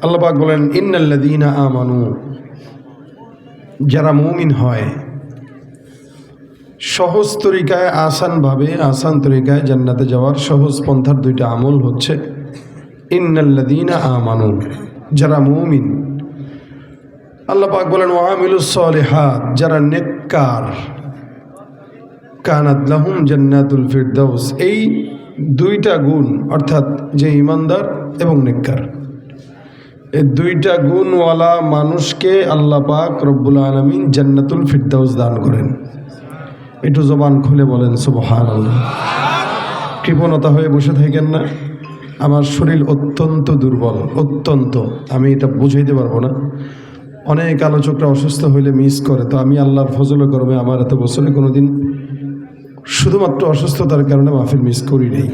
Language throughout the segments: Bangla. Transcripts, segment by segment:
আল্লাহ পাক বলেন ইন্নাল্লাযীনা আমানু, যারা মুমিন হয় সহজ তরিকায় আসান তরিকায় জান্নাতে যাওয়ার সহজ পন্থার দুইটা আমল হচ্ছে ইন্নাল্লাযীনা আমানু, যারা মুমিন। আল্লাহ পাক বলেন ওয়া আমিলুস সলিহাত, যারা নেককার, কানাত লাহুম জান্নাতুল ফিরদাউস। এই দুইটা গুণ অর্থাৎ যে ইমানদার এবং নেককার, এই দুইটা গুণওয়ালা মানুষকে আল্লাহ পাক রব্বুল আলামিন জান্নাতুল ফিরদাউস দান করেন। একটু জবান খুলে বলেন সুবহানাল্লাহ। কৃপণতা হয়ে বসে থাকেন না। আমার শরীর অত্যন্ত দুর্বল, অত্যন্ত, আমি এটা বুঝাইতে পারবো না। অনেক আলোচকরা অসুস্থ হইলে মিস করে, তো আমি আল্লাহর ফজলে করবে আমার এত বছরে কোনোদিন শুধুমাত্র অসুস্থতার কারণে মাহফিল মিস করি নেই।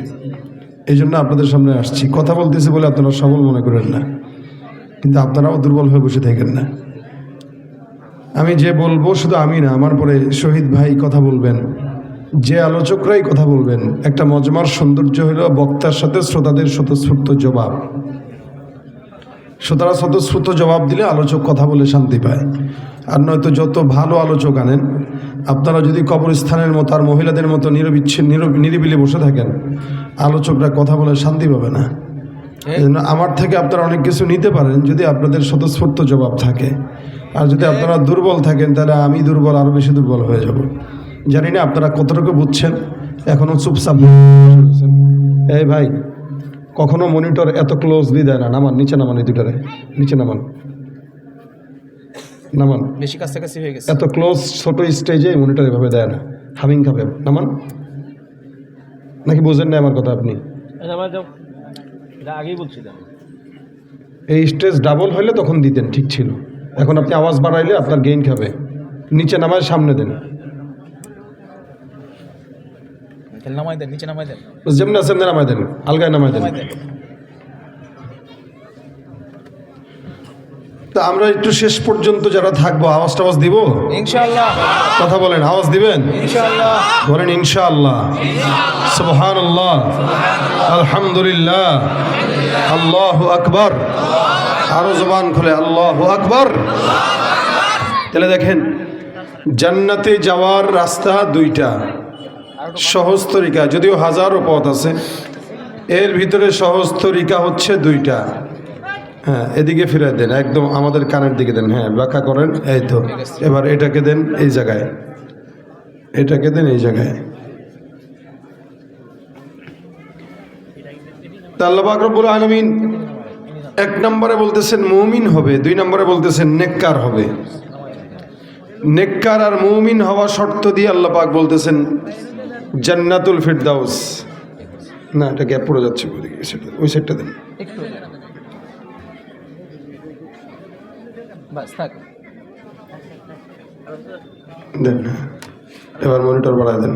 এই জন্য আপনাদের সামনে আসছি। কথা বলতেছি বলে আপনারা সবল মনে করেন না, কিন্তু আপনারাও দুর্বল হয়ে বসে থাকেন না। আমি যে বলবো শুধু আমি না, আমার পরে শহীদ ভাই কথা বলবেন, যে আলোচকরাই কথা বলবেন। একটা মজমার সৌন্দর্য হইল বক্তার সাথে শ্রোতাদের স্বতঃস্ফূর্ত জবাব। শ্রোতারা স্বতঃস্ফূর্ত জবাব দিলে আলোচক কথা বলে শান্তি পায়। আর নয়তো যত ভালো আলোচক আনেন, আপনারা যদি কবরস্থানের মতো আর মহিলাদের মতো নিরিবিলি বসে থাকেন, আলোচকরা কথা বলে শান্তি পাবে না। এই জন্য আমার থেকে আপনারা অনেক কিছু নিতে পারেন যদি আপনাদের স্বতঃস্ফূর্ত জবাব থাকে। আর যদি আপনারা দুর্বল থাকেন, তাহলে আমি দুর্বল, আরও বেশি দুর্বল হয়ে যাব। জানি না আপনারা কতটুকু বুঝছেন, এখনও চুপচাপ। এই ভাই, কখনো মনিটর এত ক্লোজলি দেয় না। নামান, নিচে নামান, এই দুটারে নিচে নামান, নামান। বেশি কাছাকাছি হয়ে গেছে। এত ক্লোজ ছোট স্টেজে মনিটর এভাবে দেয় না, হামিং খাবে। নামান, নাকি বোঝেন না আমার কথা আপনি? আগেই বলছিলাম এই স্টেজ ডাবল হইলে তখন দিতেন, ঠিক ছিল। এখন আপনি আওয়াজ বাড়াইলে আপনার গেইন খাবে। নিচে নামায় সামনে দেন, নামাই দেন, নিচে নামাই দেন, যেমন আছেন নামাই দেন, আলগায় নামাই দেন। তা আমরা একটু শেষ পর্যন্ত যারা থাকবো আওয়াজ টাওয়াজ দিব ইনশাআল্লাহ। কথা বলেন, আওয়াজ দিবেন ইনশাআল্লাহ। বলেন ইনশাআল্লাহ, সুবহানাল্লাহ, আলহামদুলিল্লাহ, আল্লাহু আকবার। আরো জবান খুলে আল্লাহু আকবার। তাহলে দেখেন, জান্নাতে যাওয়ার রাস্তা দুইটা, সহজ তরিকা, যদিও হাজারো পথ আছে, এর ভিতরে সহজ তরিকা হচ্ছে দুইটা। হ্যাঁ, এদিকে ফিরে দেন, একদম আমাদের কানের দিকে দেন। হ্যাঁ, ব্যাখ্যা করেন। এই তো, এবার এটাকে দেন এই জায়গায়, এটাকে দেন এই জায়গায়। আল্লাহ পাক রব্বুল আলামিন এক নম্বরে বলতেছেন মুমিন হবে, দুই নম্বরে বলতেছেন নেককার হবে। নেককার আর মুমিন হওয়া শর্ত দিয়ে আল্লাহ পাক বলতেছেন জান্নাতুল ফিরদাউস। না, এটা গ্যাপ পড়ে যাচ্ছে, ওই সাইডটা দেন। দেন, এবার মনিটর বাড়ায় দেন।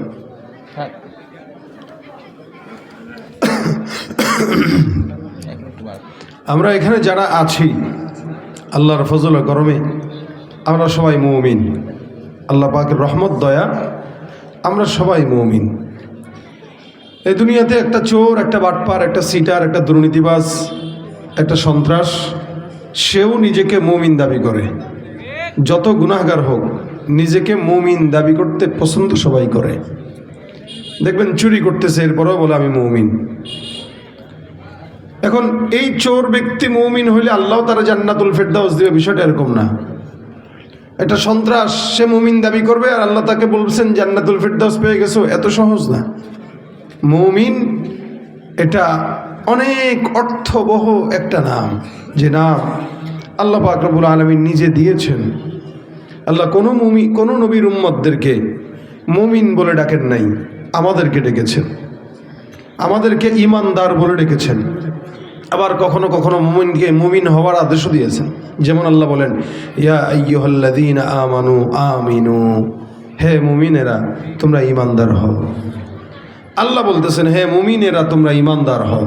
আমরা এখানে যারা আছি আল্লাহর ফজল করমে আমরা সবাই মুমিন। আল্লাহ পাকের রহমত দয়া, আমরা সবাই মুমিন। এই দুনিয়াতে একটা চোর, একটা বাটপার, একটা সিটার, একটা দুর্নীতিবাজ, একটা সন্ত্রাস, সেও নিজেকে মুমিন দাবি করে। যত গুনাহগার হোক, নিজেকে মুমিন দাবি করতে পছন্দ সবাই করে। দেখবেন চুরি করতেছে, এরপরেও বলে আমি মুমিন। এখন এই চোর ব্যক্তি মুমিন হইলে আল্লাহ তারা জান্নাতুল ফিরদাউস দিবে, বিষয়টা এরকম না। একটা সন্ত্রাস, সে মুমিন দাবি করবে আর আল্লাহ তাকে বলছেন জান্নাতুল ফিরদাউস পেয়ে গেছো, এত সহজ না। মুমিন এটা অনেক অর্থবহ একটা নাম, যে নাম আল্লাহ পাক রব্বুল আলামিন নিজে দিয়েছেন। আল্লাহ কোনো নবীর উম্মতদেরকে মুমিন বলে ডাকেন নাই, আমাদেরকে ডেকেছেন, আমাদেরকে ঈমানদার বলে ডেকেছেন। আবার কখনো কখনো মুমিনকে মুমিন হওয়ার আদেশও দিয়েছেন। যেমন আল্লাহ বলেন ইয়া আইয়ুহাল্লাযীনা আমানু আমিনু, হে মুমিনেরা তোমরা ঈমানদার হও। আল্লাহ বলতেছেন হে মুমিনেরা তোমরা ঈমানদার হও।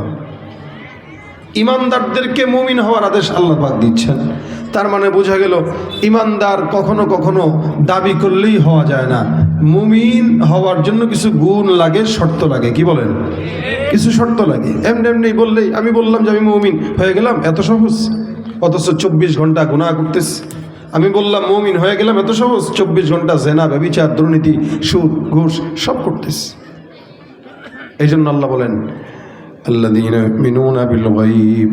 ঈমানদারদেরকে মুমিন হওয়ার আদেশ আল্লাহ পাক দিচ্ছেন। তার মানে বোঝা গেল ঈমানদার কখনো কখনো দাবি করলেই হওয়া যায় না। মুমিন হওয়ার জন্য কিছু গুণ লাগে, শর্ত লাগে। কি বলেন? কিছু শর্ত লাগে। এমনি বললেই আমি বললাম যে আমি মুমিন হয়ে গেলাম, এত সহজ? অথচ 24 ঘন্টা গুনাহ করতেছে। আমি বললাম মুমিন হয়ে গেলাম এত সহজ? 24 ঘন্টা জেনা, ব্যভিচার, দুর্নীতি, সুদ, ঘুষ সব করতেছে। এই জন্য আল্লাহ বলেন আল্লাযীনা ইউমিনুনা বিল গায়ব,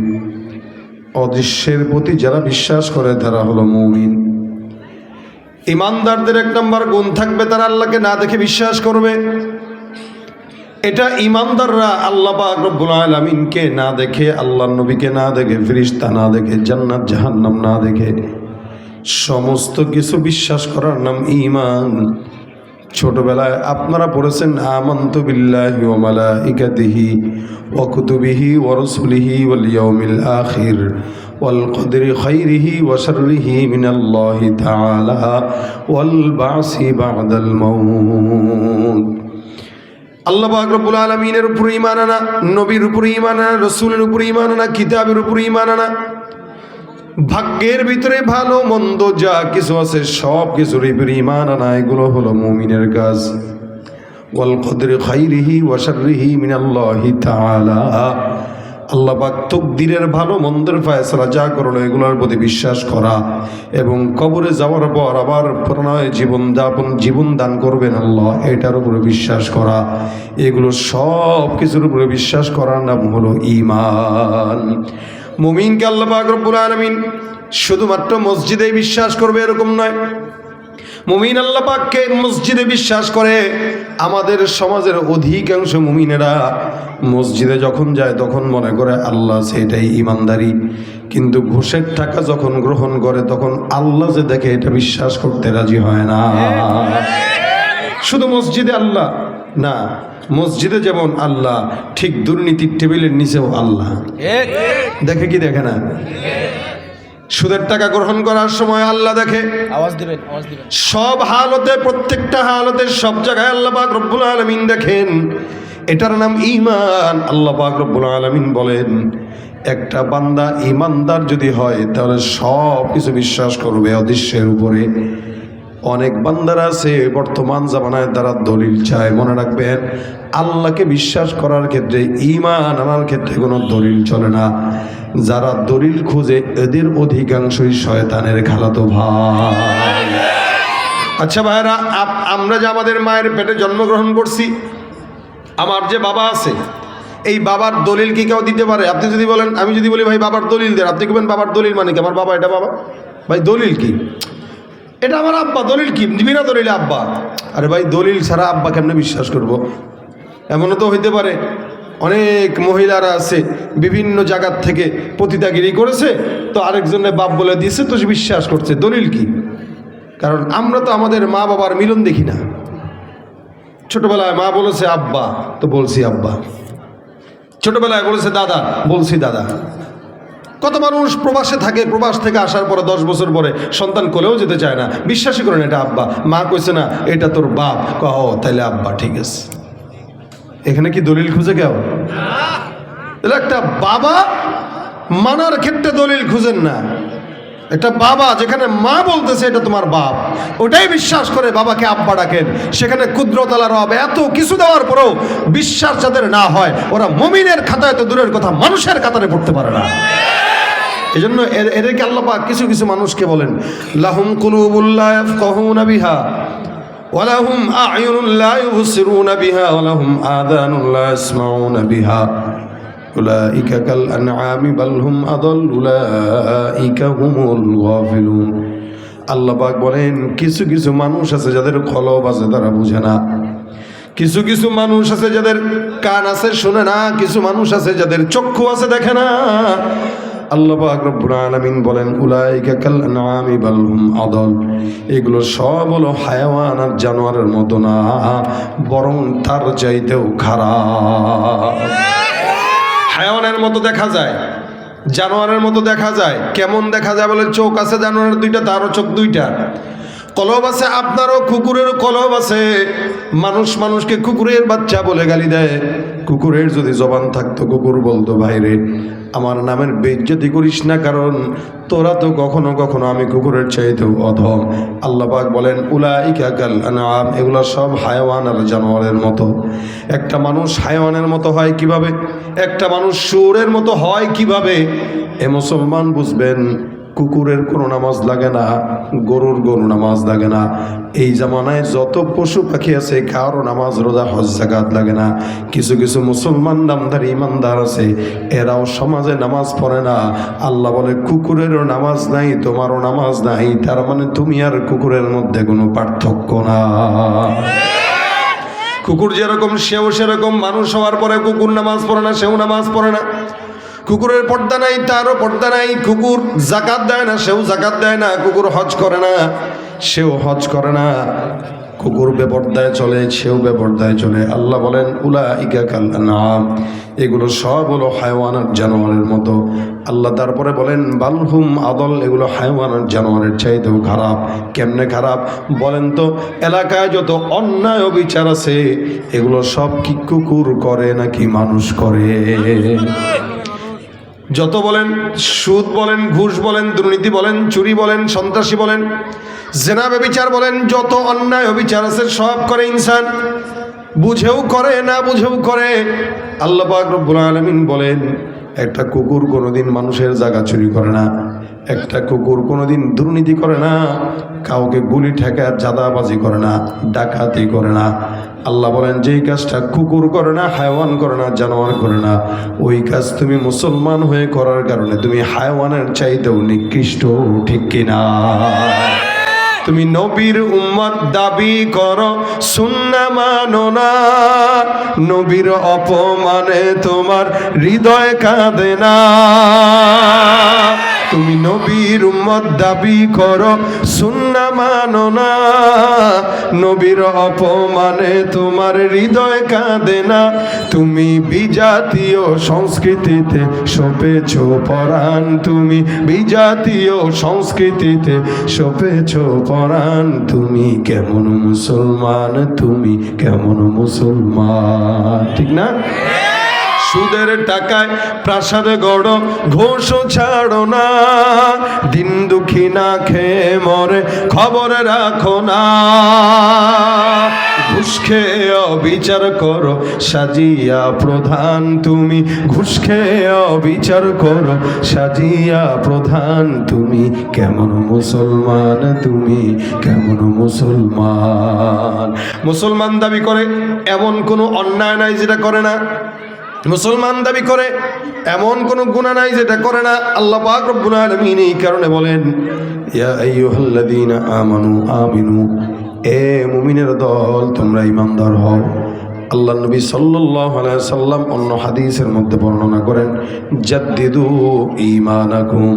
অদৃশ্যের প্রতি যারা বিশ্বাস করে তারা হলো মুমিন। ইমানদারদের 1 নম্বর গুণ থাকবে, তারা আল্লাহকে না দেখে বিশ্বাস করবে। এটা ইমানদাররা আল্লাহ পাক রব্বুল আলামিনকে না দেখে, আল্লাহর নবীকে না দেখে, ফেরেশতা না দেখে, জান্নাত জাহান্নাম না দেখে সমস্ত কিছু বিশ্বাস করার নাম ঈমান। ছোটবেলায় আপনারা পড়েছেন আমানতু বিল্লাহি ওয়া মালাইকাতিহি ওয়া কুতুবিহি ওয়া রাসূলিহি ওয়াল ইয়াউমিল আখির ওয়াল কদরি খাইরিহি ওয়া শাররিহি মিনাল্লাহি তাআলা ওয়াল বাসি বা'দাল মাউত। আল্লাহ পাক রব্বুল আলামিনের উপর ঈমান আনা, নবীর উপর ঈমান আনা, রাসূলের উপর ঈমান আনা, কিতাবের উপর ঈমান আনা, ভাগ্যের ভিতরে ভালো মন্দ যা কিছু আছে সব কিছুর উপর ঈমান আনা, এগুলো হলো মুমিনের কাজ। ওয়াল কদরি খাইরিহি ওয়া শাররিহি মিনাল্লাহি তাআলা, আল্লাহ পাক তাকদীরের ভালো মন্দের ফয়সালা যা করলো এগুলোর প্রতি বিশ্বাস করা, এবং কবরে যাওয়ার পর আবার পুনরায় জীবন দান করবেন আল্লাহ, এটার উপরে বিশ্বাস করা, এগুলো সব কিছুর উপরে বিশ্বাস করার নাম হলো ঈমান। মুমিনকে আল্লাহ পাক রব্বুল আলামিন শুধুমাত্র মসজিদে বিশ্বাস করবে এরকম নয়। মুমিন আল্লাহ পাককে মসজিদে বিশ্বাস করে। আমাদের সমাজের অধিকাংশ মুমিনেরা মসজিদে যখন যায় তখন মনে করে আল্লাহ সেটাই ইমানদারি, কিন্তু ঘুষের টাকা যখন গ্রহণ করে তখন আল্লাহ যে দেখে এটা বিশ্বাস করতে রাজি হয় না। শুধু মসজিদে আল্লাহ না, মসজিদে যেমন আল্লাহ, ঠিক দুর্নীতির টেবিলের নিচেও আল্লাহ দেখে কি দেখে না? সুদের টাকা গ্রহণ করার সময় আল্লাহ দেখে। আওয়াজ দিবেন, আওয়াজ দিবেন। সব হালতে, প্রত্যেকটা হালতে, সব জায়গায় আল্লাহ পাক রব্বুল আলামিন দেখেন। এটার নাম ঈমান। আল্লাহ পাক রব্বুল আলামিন বলেন একটা বান্দা ঈমানদার যদি হয় তাহলে সব কিছু বিশ্বাস করবে অদৃশ্যের উপরে। অনেক বান্দারা আছে বর্তমান জামানায় তারা দলিল চায়। মনে রাখবেন, আল্লাহকে বিশ্বাস করার ক্ষেত্রে, ঈমান আনার ক্ষেত্রে কোনো দলিল চলে না। যারা দলিল খুঁজে এদের অধিকাংশই শয়তানের খালাতো ভাই। আচ্ছা ভাইরা, আমরা যে আমাদের মায়ের পেটে জন্মগ্রহণ করছি, আমার যে বাবা আছে, এই বাবার দলিল কি কেউ দিতে পারে? আপনি যদি বলেন, আমি যদি বলি ভাই বাবার দলিল দেন, আপনি বলবেন বাবার দলিল মানে কি? আমার বাবা এটা বাবা, ভাই দলিল কি? এটা আমার আব্বা, দলিল কি? বিনা দলিলে আব্বা। আরে ভাই দলিল ছাড়া আব্বা কেমনে বিশ্বাস করব? এমনও তো হইতে পারে অনেক মহিলারা আছে বিভিন্ন জায়গার থেকে পতিতাগিরি করেছে, তো আরেকজনের বাপ বলে দিয়েছে, তো সে বিশ্বাস করছে। দলিল কি? কারণ আমরা তো আমাদের মা বাবার মিলন দেখি না। ছোটবেলায় মা বলেছে আব্বা, তো বলছি আব্বা। ছোটবেলায় বলেছে দাদা, বলছি দাদা। কত মানুষ প্রবাসে থাকে, প্রবাস থেকে আসার পরে 10 বছর পরে সন্তান কোলেও যেতে চায় না, বিশ্বাসই করেন এটা আব্বা। মা কইছে না এটা তোর বাপ, কহ তাইলে আব্বা ঠিক আছে। এখানে কি দলিল খুঁজে কেউ? একটা বাবা মানার ক্ষেত্রে দলিল খুঁজেন না। একটা বাবা যেখানে মা বলতেছে এটা তোমার বাপ, ওটাই বিশ্বাস করে বাবাকে আব্বা ডাকেন। সেখানে কুদরতালা রব এত কিছু দেওয়ার পরেও বিশ্বাস যাদের না হয়, ওরা মুমিনের খাতায় তো দূরের কথা, মানুষের কাতারে পড়তে পারে না। এই জন্য এদেরকে আল্লাহ পাক কিছু কিছু মানুষকে বলেন লাহুম কুলুবুল লা ইয়াফকাহুনা বিহা ওয়া লাহুম আ'য়ুনুন লা ইউবসিরুনা বিহা ওয়া লাহুম আযানুন লা ইয়াসমাউনা বিহা উলাইকা কাল আনআমি বাল হুম আদাল উলাইকা হুমুল গাফিলুন। আল্লাহ পাক বলেন কিছু কিছু মানুষ আছে যাদের কলব আছে তারা বুঝে না, কিছু কিছু মানুষ আছে যাদের কান আছে শুনে না, কিছু মানুষ আছে যাদের চক্ষু আছে দেখে না। আল্লাহ পাক রব্বুল আলামিন বলেন উলাইকা কাল আনআমি বাল হুম আদাল, এগুলো সব হলো হায়াওয়ান আর জানোয়ারের মতো না, বরং তার চাইতেও খারাপ। হায়াওয়ানের মতো দেখা যায়, জানোয়ারের মতো দেখা যায়। কেমন দেখা যায় বলে চোখ আছে জানোয়ারের 2টা, তারও চোখ 2টা। কলব আছে, আপনারও কুকুরের কলব আছে। মানুষ মানুষকে কুকুরের বাচ্চা বলে গালি দেয়। কুকুরের যদি জবান থাকতো, কুকুর বলতো, ভাইরে আমার নামের বেইজ্জতি করিস না, কারণ তোরা তো কখনো কখনো আমি কুকুরের চাইতেও অধম। আল্লাহ পাক বলেন উলাইকা কাল আনআম, এগুলো সব হায়াওয়ান আর জানোয়ারের মতো। একটা মানুষ হায়াওয়ানের মতো হয় কিভাবে? একটা মানুষ শুয়োরের মতো হয় কিভাবে? এ মুসলমান বুঝবেন, কুকুরের কোনো নামাজ লাগে না, গরুর নামাজ লাগে না। এই জামানায় যত পশু পাখি আছে কারো নামাজ রোজা হজ যাকাত লাগে না। কিছু কিছু মুসলমান নামধারী ইমানদার আছে, এরাও সমাজে নামাজ পড়ে না। আল্লাহ বলে কুকুরেরও নামাজ নাই, তোমারও নামাজ নাই, তার মানে তুমি আর কুকুরের মধ্যে কোনো পার্থক্য না। কুকুর যেরকম সেও সেরকম। মানুষ হওয়ার পরে কুকুর নামাজ পড়ে না, সেও নামাজ পড়ে না। কুকুরের পর্দা নাই, তারও পর্দা নাই। কুকুর যাকাত দেয় না, সেও যাকাত দেয় না। কুকুর হজ করে না, সেও হজ করে না। কুকুর বেপর্দায় চলে, সেও বেপর্দায় চলে। আল্লাহ বলেন উলাইকা কাল আনআম, এগুলো সব হলো হায়াওয়ানের জানোয়ারের মতো। আল্লাহ তারপরে বলেন বালহুম আদল, এগুলো হায়াওয়ানের জানোয়ারের চাইতেও খারাপ। কেমনে খারাপ বলেন তো? এলাকায় যত অন্যায় অবিচার আছে এগুলো সব কি কুকুর করে নাকি মানুষ করে? যত বলেন সুদ বলেন, ঘুষ বলেন, দুর্নীতি বলেন, চুরি বলেন, সন্ত্রাসী বলেন, জেনা ব্যভিচার বলেন, যত অন্যায় অবিচার আছে সব করে ইনসান। বুঝেও করে, না বুঝেও করে। আল্লাহ পাক রব্বুল আলামিন বলেন একটা কুকুর কোনোদিন মানুষের জায়গা চুরি করে না, একটা কুকুর কোনোদিন দুর্নীতি করে না, কাউকে গুলি ঠেকায় চাঁদাবাজি করে না, ডাকাতি করে না। আল্লাহ বলেন যেই কাজটা কুকুর করে না, হায়াওয়ান করে না, জানোয়ার করে না, ওই কাজ তুমি মুসলমান হয়ে করার কারণে তুমি হায়াওয়ানের চাইতেও নিকৃষ্ট, ঠিক কিনা? তুমি নবীর উম্মত দাবি করো, সুন্নাহ মানো না, নবীর অপমানে তোমার হৃদয় কাঁদে না। তুমি নবীর উম্মত দাবি করো, সুন্নাহ মানো না, নবীর অপমানে তোমার হৃদয় কাঁদে না। তুমি বিজাতীয় সংস্কৃতিতে সপেছ পরাণ, তুমি বিজাতীয় সংস্কৃতিতে সপেছ পরাণ। তুমি কেমন মুসলমান, তুমি কেমন মুসলমান, ঠিক না? সুদের টাকায় প্রাসাদ গড়, ঘোষ ছাড়ো না, দিন দুঃখী না খেয়ে মরে খবর রাখো না। ঘুষ খেয়ে অবিচার করো সাজিয়া প্রধান, তুমি ঘুষ খেয়ে অবিচার করো সাজিয়া প্রধান। তুমি কেমন মুসলমান, তুমি কেমন মুসলমান? মুসলমান দাবি করে এমন কোনো অন্যায় নাই যেটা করে না। মুসলমান দাবি করে এমন কোন গুনাহ নাই যেটা করে না। আল্লাহ পাক রব্বুল আলামিন এই কারণে বলেন ইয়া আইয়ুহাল্লাযীনা আমানু আমিনু, এ মুমিনের দল তোমরা ঈমানদার হও। আল্লাহ নবী সাল্লাল্লাহু আলাইহি সাল্লাম অন্য হাদিসের মধ্যে বর্ণনা করেন জাদ্দিদু ঈমানাকুম।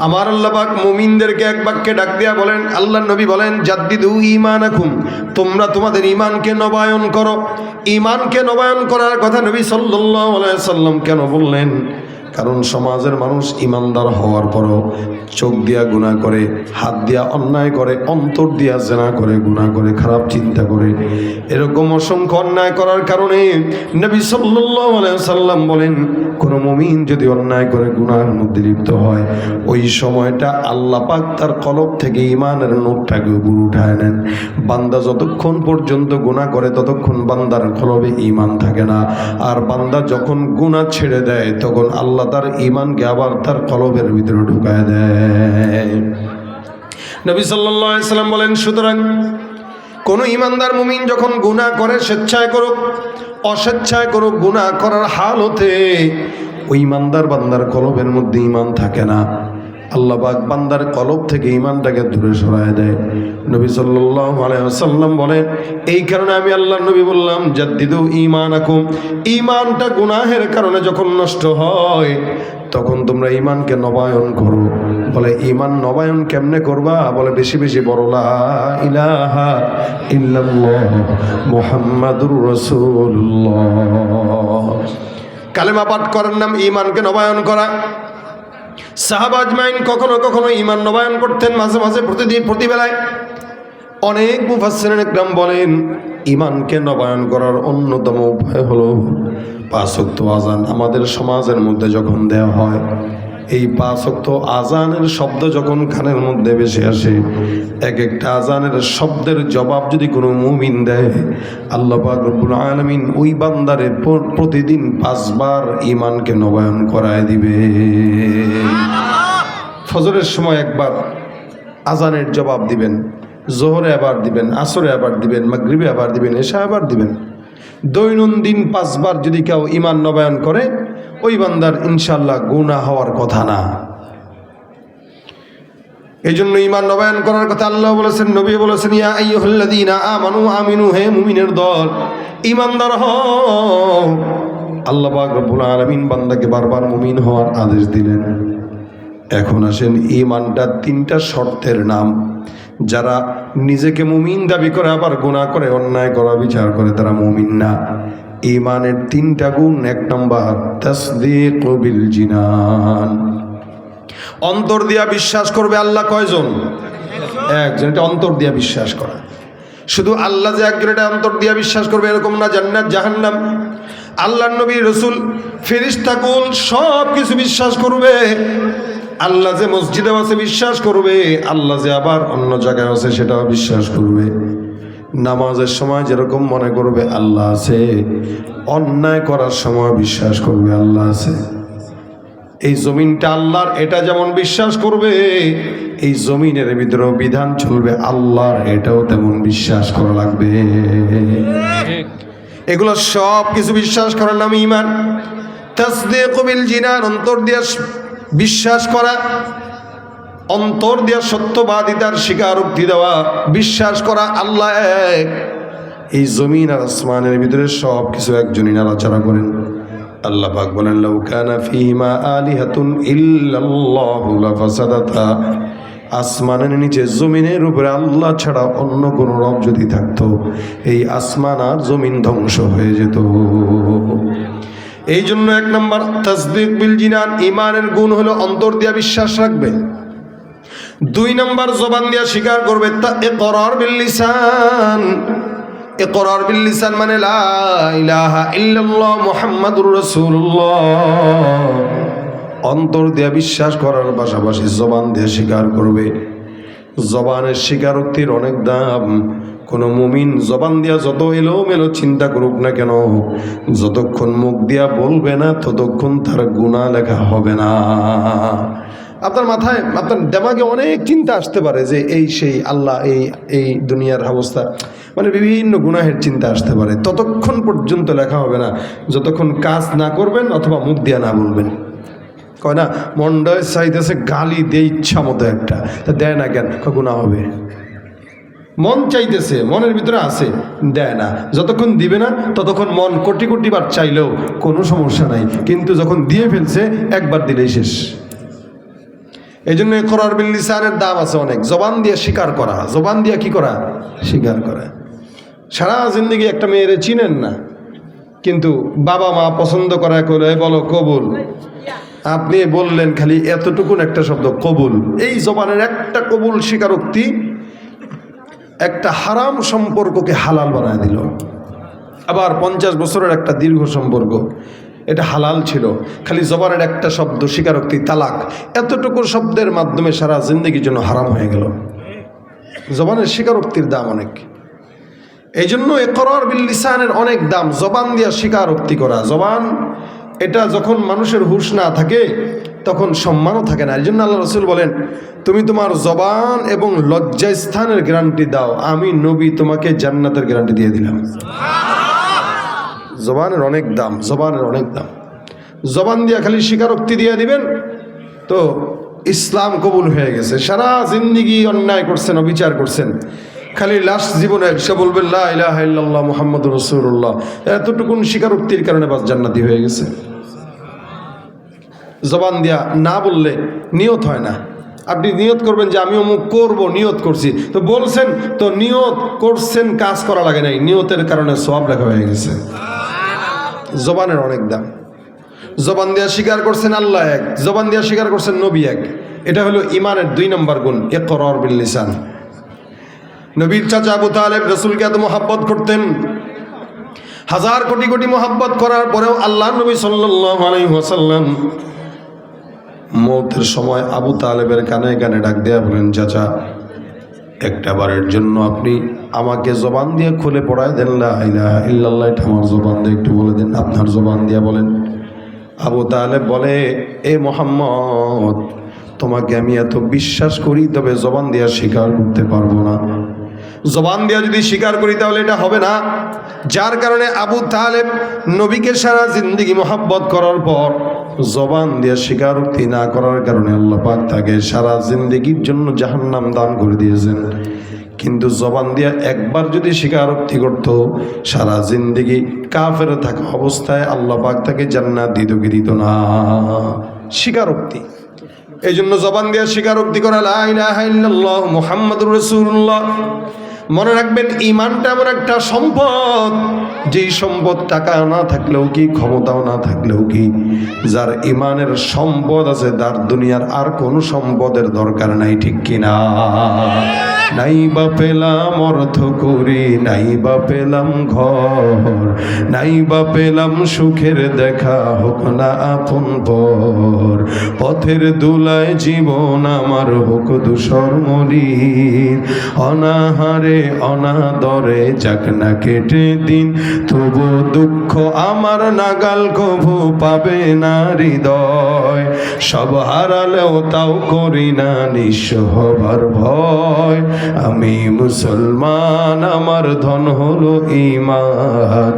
আমার আল্লাহ পাক মুমিনদেরকে এক বাক্যে ডাক দিয়া বলেন, আল্লাহ নবী বলেন জাদ্দিদু ঈমানাকুম, তোমরা তোমাদের ঈমানকে নবায়ন করো। ঈমানকে নবায়ন করার কথা নবী সাল্লাল্লাহু আলাইহি সাল্লাম কেন বললেন? কারণ সমাজের মানুষ ইমানদার হওয়ার পরও চোখ দিয়া গুনাহ করে, হাত দিয়া অন্যায় করে, অন্তর দিয়া জেনা করে, গুনাহ করে, খারাপ চিন্তা করে। এরকম অসংখ্য অন্যায় করার কারণে নবী সাল্লাল্লাহু আলাইহি সাল্লাম বলেন কোন মুমিন যদি অন্যায় করে গুনাহের মধ্যে লিপ্ত হয়, ওই সময়টা আল্লাহ পাক তার কলব থেকে ঈমানের নূরটাকে উপরে উঠায় নেন। বান্দা যতক্ষণ পর্যন্ত গুনাহ করে ততক্ষণ বান্দার কলবে ঈমান থাকে না। আর বান্দা যখন গুনাহ ছেড়ে দেয় তখন আল্লাহ তার ঈমানকে আবার তার কলবের ভিতরে ঢুকায় দেয়। নবী সাল্লাল্লাহু আলাইহি সাল্লাম বলেন সুতরাং কোন ঈমানদার মুমিন যখন গুনাহ করে, স্বেচ্ছায় করুক অস্বেচ্ছায় করুক, গুনাহ করার হালতে ওই ঈমানদার বান্দার কলবের মধ্যে ঈমান থাকে না। আল্লাহ পাক বান্দার কলব থেকে ঈমানটাকে দূরে সরায় দেয়। নবী সাল্লাল্লাহু আলাইহি ওয়াসাল্লাম বলেন এই কারণে আমি আল্লাহর নবী বললাম জাদ্দিদু ঈমানাকুম। ঈমানটা গুনাহের কারণে যখন নষ্ট হয় তখন তোমরা ঈমানকে নবায়ন করো। বলে ঈমান নবায়ন কেমনে করবা? বলে বেশি বেশি বলো লা ইলাহা ইল্লাল্লাহ মুহাম্মাদুর রাসূলুল্লাহ। কালেমা পাঠ করার নাম ঈমানকে নবায়ন করা। সাহাবা আজমাইন কখনো কখনো ঈমান নবায়ন করতেন, মাঝে মাঝে প্রতিদিন প্রতিবেলায়। অনেক মুফাসসিরিন ইকরাম বলেন ঈমানকে নবায়ন করার অন্যতম উপায় হলো 5 ওয়াক্ত আযান। আমাদের সমাজের মধ্যে যখন দেওয়া হয়, এই 5 ওয়াক্ত আযানের শব্দ যখন কানের মধ্যে ভেসে আসে, এক একটা আযানের শব্দের জবাব যদি কোনো মুমিন দেয়, আল্লাহ পাক রব্বুল আলামিন ওই বান্দারে প্রতিদিন 5 বার ঈমানকে নবায়ন করায় দিবে। ফজরের সময় একবার আযানের জবাব দিবেন, জোহরে আবার দিবেন, আসরে আবার দিবেন, মাগরিবে আবার দিবেন, এশা আবার দিবেন। দৈনন্দিন 5 বার যদি কেউ ঈমান নবায়ন করে, ওই বান্দার ইনশাআল্লাহ গুনাহ হওয়ার কথা না। এই জন্য ঈমান নবায়ন করার কথা আল্লাহ বলেছেন, নবী বলেছেন, ইয়া আইয়ুহাল্লাযীনা আমানু আমিনু, হে মুমিনের দল, ঈমানদার হও। আল্লাহ পাক রব্বুল আলামিন বান্দাকে বারবার মুমিন হওয়ার আদেশ দিলেন। এখন আসেন, ঈমানটা 3টা শর্তের নাম। যারা নিজেকে মুমিন দাবি করে আবার গুনাহ করে, অন্যায় করা বিচার করে, তারা মুমিন না। ঈমানের 3টা গুণ। 1 নম্বর তাসদীকু বিল জিনান, অন্তর দিয়া বিশ্বাস করবে। আল্লাহ কয়জন? একজন। এটা অন্তর দিয়া বিশ্বাস করা। শুধু আল্লাহ যে একজন, এটা অন্তর দিয়া বিশ্বাস করবে এরকম না। জান্নাত জাহান্নাম, আল্লাহর নবী রাসূল, ফেরেশতা কুল সব কিছু বিশ্বাস করবে। আল্লাহ যে মসজিদে আছে বিশ্বাস করবে, আল্লাহ যে আবার অন্য জায়গায় আছে সেটাও বিশ্বাস করবে। নামাজের সময় যেরকম মনে করবে আল্লাহ আছে, অন্যায় করার সময় বিশ্বাস করবে আল্লাহ আছে। এই জমিনটা আল্লাহর, এটা যেমন বিশ্বাস করবে, এই জমিনের ভিতরে বিধান চলবে আল্লাহর, এটাও তেমন বিশ্বাস করা লাগবে। এগুলো সব কিছু বিশ্বাস করার নাম ঈমান। তাসদীকু বিল জিনান, অন্তর দিয়ে বিশ্বাস করা, অন্তর দিয়ে সত্যবাদিতার স্বীকারোক্তি দেওয়া, বিশ্বাস করা আল্লাহ এক। এই জমিন আর আসমানের ভিতরে সব কিছু একজনই নাড়াচাড়া করেন। আল্লাহ পাক বলেন, লাউ কানা ফীহিমা আলিহাতুন ইল্লাল্লাহু লাফাসাদাতা, আসমানের নিচে জমিনের উপরে আল্লাহ ছাড়া অন্য কোনো রব যদি থাকতো, এই আসমান আর জমিন ধ্বংস হয়ে যেত। এই জন্য 1 নম্বর তাসদীক বিল জিনান, ঈমানের গুণ হলো অন্তর দিয়া বিশ্বাস রাখবে। 2 নম্বর জবান দিয়া স্বীকার করবে, ইকরার বিল লিসান। ইকরার বিল লিসান মানে লা ইলাহা ইল্লাল্লাহ মুহাম্মাদুর রাসূলুল্লাহ। অন্তর দিয়া বিশ্বাস করার পাশাপাশি জবান দিয়ে স্বীকার করবে। জবানের স্বীকারোক্তির অনেক দাম। কোন মুমিন জবান দিয়া যত এলোমেলো চিন্তা করুক না কেন, যতক্ষণ মুখ দিয়া বলবে না ততক্ষণ তার গুনাহ লেখা হবে না। আপনার মাথায়, আপনার দেমাগে অনেক চিন্তা আসতে পারে যে এই সেই আল্লাহ, এই দুনিয়ার অবস্থা, মানে বিভিন্ন গুনাহের চিন্তা আসতে পারে। ততক্ষণ পর্যন্ত লেখা হবে না যতক্ষণ কাজ না করবেন অথবা মুখ দিয়া না বলবেন। কয় না, মন্ডয় চাইতেছে গালি দিয়ে ইচ্ছা মতো একটা, তা দেয় না কেন? গুনাহ হবে। মন চাইতেছে, মনের ভিতরে আছে, দেয় না। যতক্ষণ দিবে না ততক্ষণ মন কোটি কোটি বার চাইলেও কোনো সমস্যা নাই, কিন্তু যখন দিয়ে ফেলছে একবার দিলেই শেষ। এই জন্য ইকরার বিল লিসানের দাম আছে অনেক। জবান দিয়ে স্বীকার করা, জবান দিয়ে কি করা? স্বীকার করা। সারা জিন্দগি একটা মেয়েরে চিনেন না, কিন্তু বাবা মা পছন্দ করা করে বলো কবুল, আপনি বললেন খালি এতটুকুন একটা শব্দ কবুল। এই জবানের একটা কবুল স্বীকারোক্তি একটা হারাম সম্পর্ককে হালাল বানায় দিল। আবার 50 বছরের একটা দীর্ঘ সম্পর্ক, এটা হালাল ছিল, খালি জবানের একটা শব্দ স্বীকারোক্তি তালাক, এতটুকু শব্দের মাধ্যমে সারা জিন্দগির জন্য হারাম হয়ে গেল। জবানের স্বীকারোক্তির দাম অনেক। এই জন্য ইকরার বিল লিসানের অনেক দাম। জবান দিয়া স্বীকারোক্তি করা। জবান এটা যখন মানুষের হুঁশ না থাকে তখন সম্মানও থাকে না। এই জন্য আল্লাহ রাসূল বলেন, তুমি তোমার জবান এবং লজ্জাস্থানের গ্যারান্টি দাও, আমি নবী তোমাকে জান্নাতের গ্যারান্টি দিয়ে দিলাম। জবানের অনেক দাম, জবানের অনেক দাম। জবান দিয়া খালি স্বীকারোক্তি দিয়ে দিবেন তো ইসলাম কবুল হয়ে গেছে। সারা জিন্দিগি অন্যায় করছেন, অবিচার করছেন, খালি লাস্ট জীবনে সে বলবেন লা ইলাহা ইল্লাল্লাহ মুহাম্মাদুর রাসূলুল্লাহ, এতটুকুন স্বীকারোক্তির কারণে বাস জান্নাতি হয়ে গেছে। জবান দিয়া না বললে নিয়ত হয় না। আপনি নিয়ত করবেন যে আমি অমুক করবো, নিয়ত করছি, তো বলছেন তো নিয়ত করছেন, কাজ করা লাগে নাই, নিয়তের কারণে সওয়াব লেখা হয়ে গেছে। জবানের অনেক দাম। জবান দিয়া স্বীকার করছেন আল্লাহ এক, জবান দিয়া স্বীকার করছেন নবী এক। এটা হলো ঈমানের 2 নম্বর গুণ, ইকরার বিল লিসান। নবীর চাচা আবু তালেব রাসূলকে এত মহব্বত করতেন, হাজার কোটি কোটি মহব্বত করার পরেও আল্লাহ নবী সাল্লাল্লাহু আলাইহি ওয়াসাল্লাম মৌতের সময় আবু তালেবের কানে কানে ডাক দেয়া বলেন, চাচা একটা বারের জন্য আপনি আমাকে জবান দিয়ে খুলে পড়ায় দেন লা ইলাহা ইল্লাল্লাহ, এটা আমার জবান দিয়ে একটু বলে দেন, আপনার জবান দিয়ে বলেন। আবু তালেব বলে, এ মুহাম্মদ, তোমাকে আমি এত বিশ্বাস করি, তবে জবান দিয়ে স্বীকার করতে পারবো না। জবান দিয়ে যদি স্বীকার করি তাহলে এটা হবে না। যার কারণে আবু তালেব নবীকে সারা জিন্দেগি মোহাব্বত করার পর জবান দিয়ে স্বীকারোক্তি না করার কারণে আল্লাহ পাক তাকে সারা জিন্দেগির জন্য জাহান্নাম দান করে দিয়েছেন। কিন্তু জবান দিয়ে একবার যদি স্বীকারোক্তি করত, সারা জিন্দেগি কাফের থাকা অবস্থায় আল্লাহ পাক তাকে জান্নাত দিত কি দিত না? স্বীকারোক্তি। এই জন্য জবান দিয়ে স্বীকারোক্তি করা, লা ইলাহা ইল্লাল্লাহ মুহাম্মাদুর রাসূলুল্লাহ। মনে রাখবেন, ইমানটা এমন একটা সম্পদ, যেই সম্পদ টাকা না থাকলেও কি, ক্ষমতাও না থাকলেও কি, যার ইমানের সম্পদ আছে তার দুনিয়ার আর কোনো সম্পদের দরকার নাই, ঠিক কিনা? নাই বা পেলাম অর্থ করি, নাই বা পেলাম ঘর, নাই বা পেলাম সুখের দেখা, হোক না আপন পর, পথের দুলায় জীবন আমার হোক ধূসর মলিন, অনাহারে অনাদরে যাক না কেটে দিন, তবু দুঃখ আমার নাগাল কভু পাবে না হৃদয়, সব হারালেও তাও করি না নিঃস্ব হবার ভয়, আমি মুসলমান আমার ধন হলো ঈমান,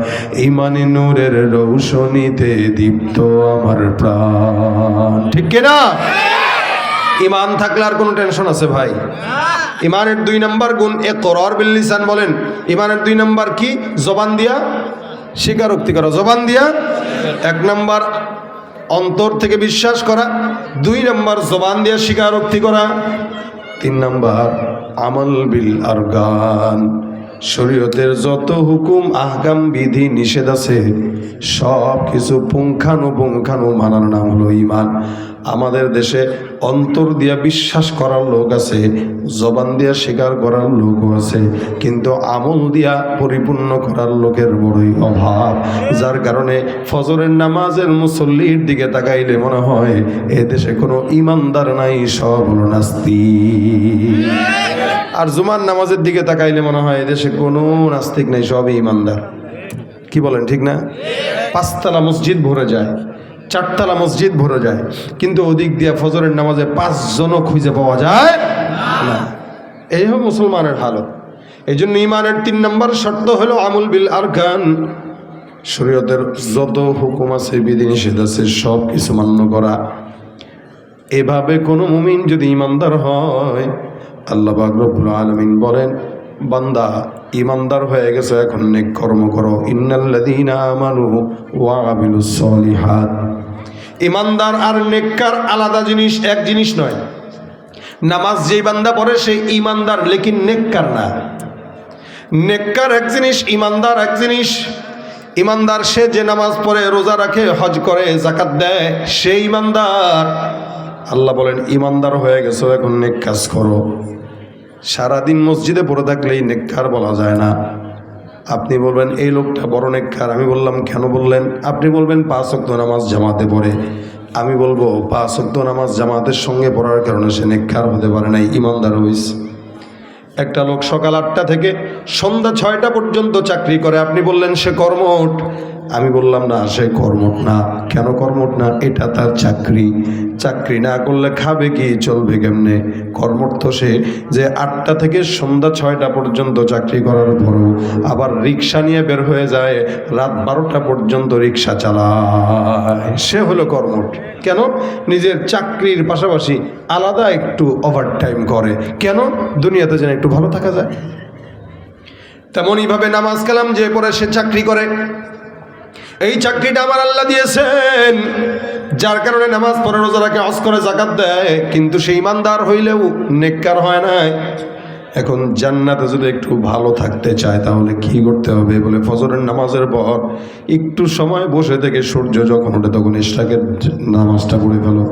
ঈমানে নূরের রৌশনীতে দীপ্ত আমার প্রাণ, ঠিক কিনা? ঈমান থাকলে আর কোনো টেনশন আছে ভাই? ঈমানের 2 নম্বর গুণ ইকরার বিল লিসান। বলেন ঈমানের 2 নম্বর কি? জবান দিয়া স্বীকারোক্তি করা। জবান দিয়া 1 নম্বর অন্তর থেকে বিশ্বাস করা, 2 নম্বর জবান দিয়া স্বীকারোক্তি করা, 3 নম্বর আমল বিল আরকান। শরীয়তের যত হুকুম আহকাম বিধি নিষেধ আছে সব কিছু পুঙ্খানুপুঙ্খানু মানার নাম হলো ঈমান। আমাদের দেশে অন্তর দিয়া বিশ্বাস করার লোক আছে, জবান দিয়া স্বীকার করার লোকও আছে, কিন্তু আমল দিয়া পরিপূর্ণ করার লোকের বড়ই অভাব। যার কারণে ফজরের নামাজের মুসল্লির দিকে তাকাইলে মনে হয় এ দেশে কোনো ঈমানদার নাই, সব হলো নাস্তিক। আর জুমার নামাজের দিকে তাকাইলে মনে হয় এদেশে কোনো নাস্তিক নেই, সবই ঈমানদার। কি বলেন, ঠিক না? 5 তলা মসজিদ ভরে যায়, 4 তলা মসজিদ ভরে যায়, কিন্তু ওদিক দিয়ে ফজরের নামাজে 5 জনও খুঁজে পাওয়া যায় না। এই হলো মুসলমানের হালত। এই জন্য ঈমানের 3 নম্বর শর্ত হলো আমল বিল আরকান। শরীয়তের যত হুকুম আছে বিধি নিষেধ আছে সব কিছু মান্য করা। এভাবে কোনো মুমিন যদি ঈমানদার হয়, আল্লাহ পাক রব্বুল আলামিন বলেন, বান্দা ঈমানদার হয়ে গেছে, এখন নেক কর্ম করো। ইন্নাল্লাযীনা আমানু ওয়া আমিলুস সলিহাত। ঈমানদার আর নেককার আলাদা জিনিস, এক জিনিস নয়। নামাজ যেই বান্দা পড়ে সেই ঈমানদার, লেকিন নেককার না। নেককার এক জিনিস, ঈমানদার এক জিনিস। ঈমানদার সে যে নামাজ পড়ে, রোজা রাখে, হজ করে, যাকাত দেয়, সেই ঈমানদার। আল্লাহ বলেন ঈমানদার হয়ে গেছো, এখন নেক কাজ করো। সারাদিন মসজিদে পড়ে থাকলেই নেককার বলা যায় না। আপনি বলবেন এই লোকটা বড় নেককার। আমি বললাম কেন বললেন? আপনি বলবেন 5 ওয়াক্ত নামাজ জামাতে পড়ে। আমি বলবো 5 ওয়াক্ত নামাজ জামাতের সঙ্গে পড়ার কারণে সে নেককার হতে পারে নাই, ঈমানদার হইছে। একটা লোক সকাল 8টা থেকে সন্ধ্যা 6টা পর্যন্ত চাকরি করে, আপনি বললেন সে কর্মঠ। আমি বললাম না, সে কর্মঠ না। কেন কর্মঠ না? এটা তার চাকরি। চাকরি না করলে খাবে কি, চলবে কেমনে? কর্মঠ তো সে যে 8টা থেকে সন্ধ্যা 6টা পর্যন্ত চাকরি করার পরও আবার রিক্সা নিয়ে বের হয়ে যায়, রাত 12টা পর্যন্ত রিক্সা চালায়, সে হলো কর্মঠ। কেন? নিজের চাকরির পাশাপাশি আলাদা একটু ওভারটাইম করে। কেন? দুনিয়াতে যেন একটু ভালো থাকা যায়। তেমনইভাবে নামাজ কালাম যে পড়ে সে চাকরি করে। এই চাকরিটা আমার আল্লাহ দিয়েছেন, যার কারণে নামাজ পড়ে, রোজা রাখে, হজ করে, যাকাত দেয়, কিন্তু সে ঈমানদার হইলেও নেককার হয় না। এখন জান্নাতে যদি একটু ভালো থাকতে চায় তাহলে কি করতে হবে? বলে ফজরের নামাজের পর একটু সময় বসে থেকে সূর্য যখন ওঠে তখন ইশরাকের নামাজটা পড়ে ফেলো।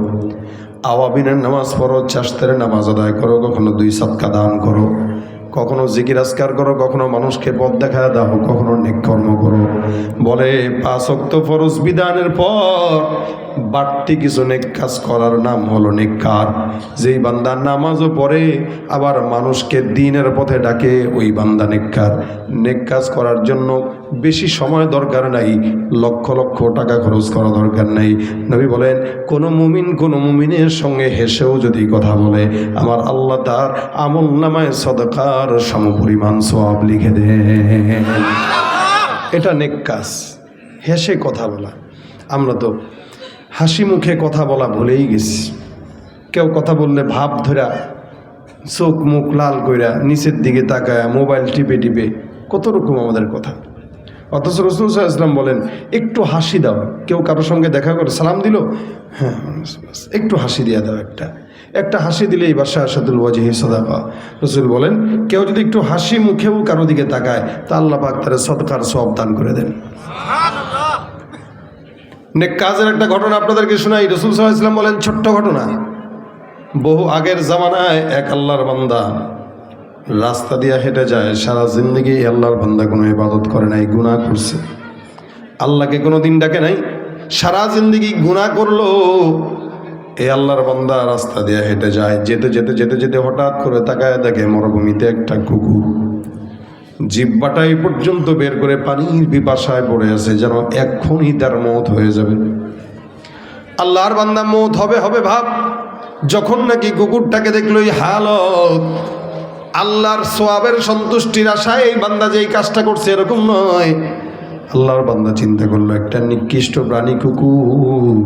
আওয়াবিনের নামাজ পড়ো, চাষতের নামাজ আদায় করো, কখনো 2 সাদকা দান করো, কখনো জিকির আজকার করো, কখনো মানুষকে পথ দেখা দাও, কখনো নেক কর্ম করো। বলে 5 ওয়াক্ত ফরজ বিধানের পর বাড়তি কিছু নেক কাজ করার নাম হলো নেককার। যেই বান্দা নামাজও পড়ে আবার মানুষকে দ্বীনের পথে ডাকে, ওই বান্দা নেককার। নেক কাজ করার জন্য বেশি সময় দরকার নাই, লক্ষ লক্ষ টাকা খরচ করা দরকার নাই। নবী বলেন কোনো মুমিনের সঙ্গে হেসেও যদি কথা বলে, আমার আল্লাহ তার আমল নামায় সদকার সমপরিমাণ সওয়াব লিখে দেন। এটা নেক কাজ, হেসে কথা বলা। আমরা তো হাসি মুখে কথা বলা ভুলেই গেছি। কেউ কথা বললে ভাব ধরা, চোখ মুখ লাল কইরা, নিচের দিকে তাকায়, মোবাইল টিপে টিপে, কত রকম আমাদের কথা। অথচ রাসূল সাল্লাল্লাহু আলাইহি ওয়াসাল্লাম বলেন একটু হাসি দাও। কেউ কারোর সঙ্গে দেখা করে সালাম দিল, হ্যাঁ একটু হাসি দিয়ে দাও, একটা হাসি দিলেই বাশাশাতুল ওয়াজহি সাদাকা। রাসূল বলেন কেউ যদি একটু হাসি মুখেও কারো দিকে তাকায় তা আল্লাহ পাক তার সদকার সওয়াব দান করে দেন। নেক কাজের একটা ঘটনা আপনাদেরকে শোনাই। রাসূল সাল্লাল্লাহু আলাইহি ওয়াসাল্লাম বলেন ছোট্ট ঘটনা, বহু আগের জামানায় এক আল্লাহর বান্দা রাস্তা দিয়ে হেঁটে যায়। সারা জিন্দগি আল্লাহর বান্দা কোনো ইবাদত করে নাই, গুনাহ করছে, আল্লাহকে কোনো দিন ডাকে নাই, সারা জিন্দগি গুনাহ করলো। এই আল্লাহর বান্দা রাস্তা দিয়ে হেঁটে যায়, যেতে যেতে যেতে যেতে হঠাৎ করে তাকায় দেখে মরুভূমিতে একটা কুকুর জিহ্বাটা এই পর্যন্ত বের করে পানির পিপাসায় পড়ে আছে, যেন এক্ষুনি তার মওত হয়ে যাবে। আল্লাহর বান্দা মওত হবে হবে ভাব, যখন নাকি কুকুরটাকে দেখলো এই হালত, আল্লাহর সোয়াবের সন্তুষ্টির আশায় এই বান্দা যে এই কাজটা করছে এরকম নয়। আল্লাহর বান্দা চিন্তা করলো একটা নিকৃষ্ট প্রাণী কুকুর,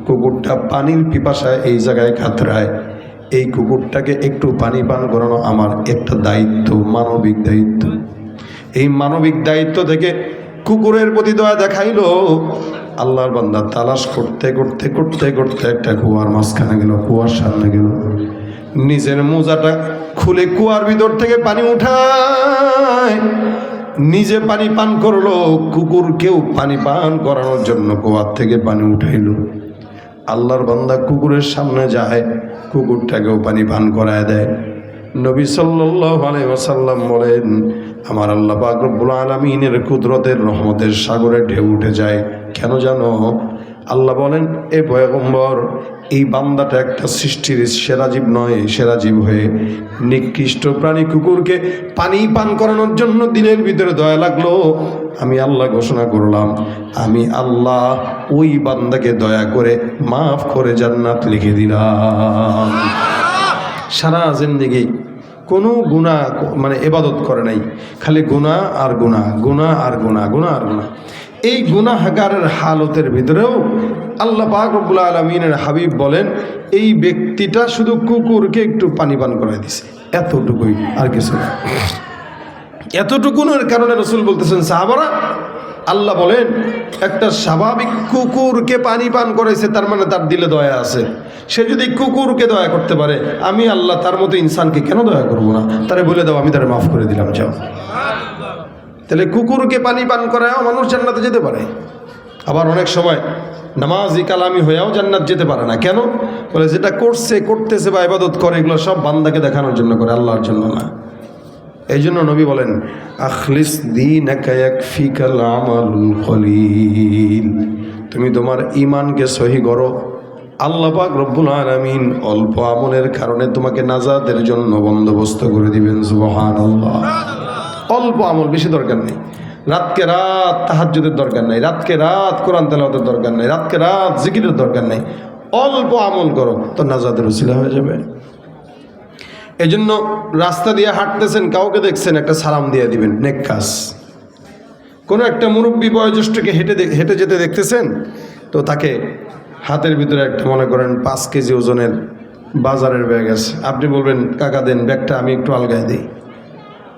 কুকুরটা পানির পিপাসায় এই জায়গায় কাতরায়, এই কুকুরটাকে একটু পানি পান করানো আমার একটা দায়িত্ব, মানবিক দায়িত্ব। এই মানবিক দায়িত্ব থেকে কুকুরের প্রতি দয়া দেখাইলো। আল্লাহর বান্দা তালাশ করতে করতে করতে করতে একটা কুয়ার মাঝখানে গেল, কুয়ার সামনে গেল, নিজের মোজাটা খুলে কুয়ার ভিতর থেকে পানি উঠায়, নিজে পানি পান করলো, কুকুরকেও পানি পান করানোর জন্য কুয়ার থেকে পানি উঠাইলো। আল্লাহর বান্দা কুকুরের সামনে যায়, কুকুরটাকেও পানি পান করায় দেয়। নবী সাল্লাল্লাহু আলাইহি ওয়াসাল্লাম বলেন আমার আল্লাহ পাক রব্বুল আলামিনের কুদরতের রহমতের সাগরে ঢেউ উঠে যায়। কেন জানো? আল্লাহ বলেন এ পয়গম্বর, এই বান্দাটা একটা সৃষ্টির সেরা জীব নয়, সেরা জীব হয়ে নিকৃষ্ট প্রাণী কুকুরকে পানি পান করানোর জন্য দিনের ভিতরে দয়া লাগলো। আমি আল্লাহ ঘোষণা করলাম, আমি আল্লাহ ওই বান্দাকে দয়া করে মাফ করে জান্নাত লিখে দিলাম। সারা জিন্দেগি কোনো গুনাহ মানে ইবাদত করে নাই, খালি গুনাহ আর গুনাহ, গুনাহ আর গুনাহ, গুনাহ আর গুনাহ। এই গুনাহগারের হালতের ভিতরেও আল্লাহ পাক রব্বুল আলামিনের হাবিব বলেন এই ব্যক্তিটা শুধু কুকুরকে একটু পানি পান করে দিছে, এতটুকুই, আর কিছু না। এতটুকুনের কারণে রাসূল বলতেছেন সাহাবারা, আল্লাহ বলেন একটা স্বাভাবিক কুকুরকে পানি পান করেছে, তার মানে তার দিলে দয়া আছে। সে যদি কুকুরকে দয়া করতে পারে, আমি আল্লাহ তার মতো ইনসানকে কেন দয়া করব না? তারে বলে দাও আমি তারে মাফ করে দিলাম, যাও। তাহলে কুকুরকে পানি পান করায়ও মানুষ জান্নাতে যেতে পারে। আবার অনেক সময় নামাজি কালামি হয়েও জান্নাত যেতে পারে না। কেন? বলে যেটা করতেছে বা ইবাদত করে এগুলো সব বান্দাকে দেখানোর জন্য করে, আল্লাহর জন্য না। এই জন্য নবী বলেন আখলিস দীনাকা ইয়াকফিকাল আমালুল কলিল, তুমি তোমার ঈমানকে সহি করো, আল্লাহ পাক রব্বুল আলামিন অল্প আমলের কারণে তোমাকে নাজাতের জন্য বন্দোবস্ত করে দিবেন। সুবহানাল্লাহ। অল্প আমল, বেশি দরকার নেই। রাতকে রাত তাহাজ্জুদের দরকার নাই, রাতকে রাত কোরআন তেলাওয়াতের দরকার নাই, রাতকে রাত জিকিরের দরকার নাই। অল্প আমল করো তো নাজাতের উসিলা হয়ে যাবে। এই জন্য রাস্তা দিয়ে হাঁটতেছেন, কাউকে দেখছেন, একটা সালাম দিয়ে দিবেন, নেক কাজ। কোনো একটা মুরব্বী বয়োজ্যেষ্ঠকে হেঁটে যেতে দেখতেছেন, তো তাকে হাতের ভিতরে একটা মনে করেন 5 কেজি ওজনের বাজারের ব্যাগ আছে, আপনি বলবেন কাকা দেন ব্যাগটা, আমি একটু আলগায় দিই।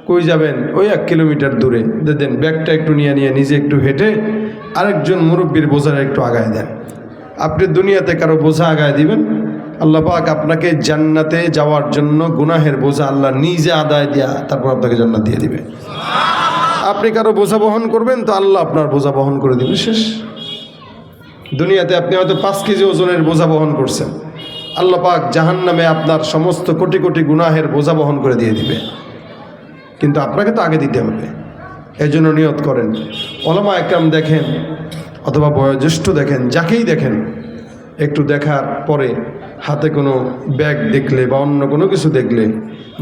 কই যাবেন? ওই 1 কিলোমিটার দূরে, দেন ব্যাগটা একটু নিয়ে নিজে একটু হেঁটে আরেকজন মুরব্বীর বোঝাটা একটু আগায় দেন। আপনি দুনিয়াতে কারো বোঝা আগায় দিবেন, আল্লাহ পাক আপনাকে জান্নাতে যাওয়ার জন্য গুনাহের বোঝা আল্লাহ নিজে আদায় দিয়া তারপর আপনাকে জান্নাত দিয়ে দিবে। আপনি কারো বোঝা বহন করবেন তো আল্লাহ আপনার বোঝা বহন করে দিবে, শেষ। দুনিয়াতে আপনি হয়তো 5 কেজি ওজনের বোঝা বহন করছেন, আল্লাহ পাক জাহান্নামে আপনার সমস্ত কোটি কোটি গুনাহের বোঝা বহন করে দিয়ে দিবে। কিন্তু আপনাকে তো আগে দিতে হবে। এই জন্য নিয়ত করেন। ওলামা একরাম দেখেন অথবা বয়োজ্যেষ্ঠ দেখেন, যাকেই দেখেন, একটু দেখার পরে হাতে কোনো ব্যাগ দেখলে বা অন্য কোনো কিছু দেখলে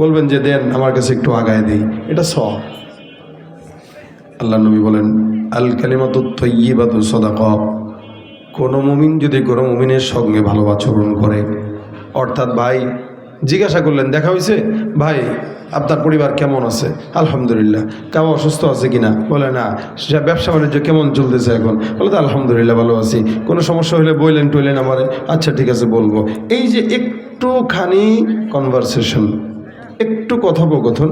বলবেন যে দেন, আমার কাছে একটু আগায় দিই, এটা সওয়াব। আল্লাহ নবী বলেন আল কালিমাতু তাইয়্যিবাতু সাদাকা। কোনো মুমিন যদি কোনো মুমিনের সঙ্গে ভালো আচরণ করে, অর্থাৎ ভাই জিজ্ঞাসা করলেন দেখা হয়েছে, ভাই আপনার পরিবার কেমন আছে, আলহামদুলিল্লাহ। কেউ অসুস্থ আছে কিনা, বলে না। সে ব্যবসা বাণিজ্য কেমন চলতেছে এখন, বলে তো আলহামদুলিল্লাহ ভালো আছি। কোনো সমস্যা হলে বললেন টইলেন আমারে, আচ্ছা ঠিক আছে বলবো। এই যে একটুখানি কনভারসেশন, একটু কথোপকথন,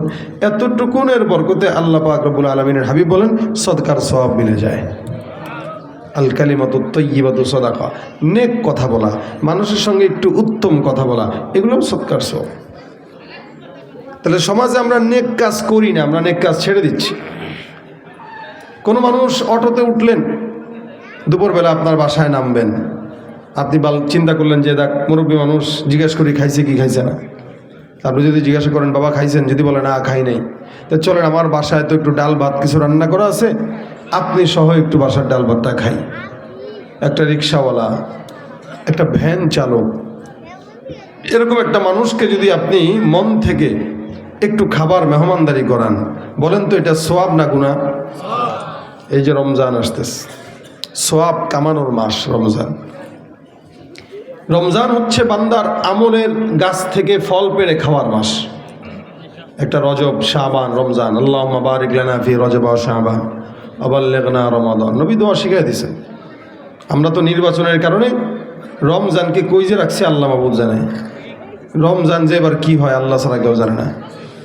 এতটুকুনের বরকতে আল্লাহ পাক রব্বুল আলামিনের হাবিব বলেন সদকার সওয়াব মিলে যায়। আল কালিমাতু তাইয়্যিবাতু সাদাকা, নেক কথা বলা, মানুষের সঙ্গে একটু উত্তম কথা বলা, এগুলো সদকার সওয়াব। তাহলে সমাজে আমরা নেক কাজ করি না, আমরা নেক কাজ ছেড়ে দিচ্ছি। কোনো মানুষ অটোতে উঠলেন, দুপুরবেলা আপনার বাসায় নামবেন, আপনি চিন্তা করলেন যে দেখ মুরব্বী মানুষ, জিজ্ঞেস করি খাইছে কি খাইছে না। আপনি যদি জিজ্ঞাসা করেন বাবা খাইছেন, যদি বলে না খাই নাই, তো চলেন আমার বাসায় তো একটু ডাল ভাত কিছু রান্না করা আছে, আপনি সহ একটু বাসার ডাল ভাতটা খাই। একটা রিক্সাওয়ালা, একটা ভ্যান চালক, এরকম একটা মানুষকে যদি আপনি মন থেকে একটু খাবার মেহমানদারি করান, বলেন তো এটা সোয়াব না গুনাহ? এই যে রমজান আসতেছে, সোয়াব কামানোর মাস রমজান। রমজান হচ্ছে বান্দার আমলের গাছ থেকে ফল পেড়ে খাওয়ার মাস। একটা রজব, শাবান, রমজান। আল্লাহুম্মা বারিক লানা ফি রজব ওয়া শাবান ওয়া বাল্লিগনা রমাদান। নবী দোয়া শিখিয়ে দিয়েছেন। আমরা তো নির্বাচনের কারণে রমজানকে কই যে রাখছি আল্লাহ মাবুদ জানে। রমজান যে এবার কী হয় আল্লাহ ছাড়া কেউ জানে না।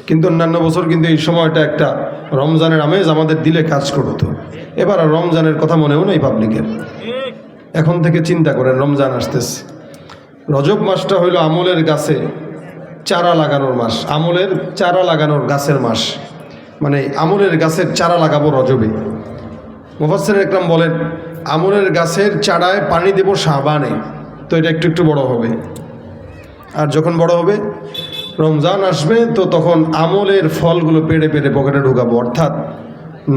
কিন্তু অন্যান্য বছর কিন্তু এই সময়টা একটা রমজানের আমেজ আমাদের দিলে কাজ করতো। এবার আর রমজানের কথা মনেও নেই পাবলিকের। এখন থেকে চিন্তা করেন রমজান আসতেছে। রজব মাসটা হইল আমলের গাছে চারা লাগানোর মাস, আমলের চারা লাগানোর গাছের মাস। মানে আমলের গাছের চারা লাগাবো রজবে। মুফাসসির একরাম বলেন আমলের গাছের চারায় পানি দেব শাবানে, তো এটা একটু একটু বড় হবে। আর যখন বড় হবে রমজান আসবে, তো তখন আমলের ফলগুলো পেড়ে পেড়ে পকেটে ঢুকাবো। অর্থাৎ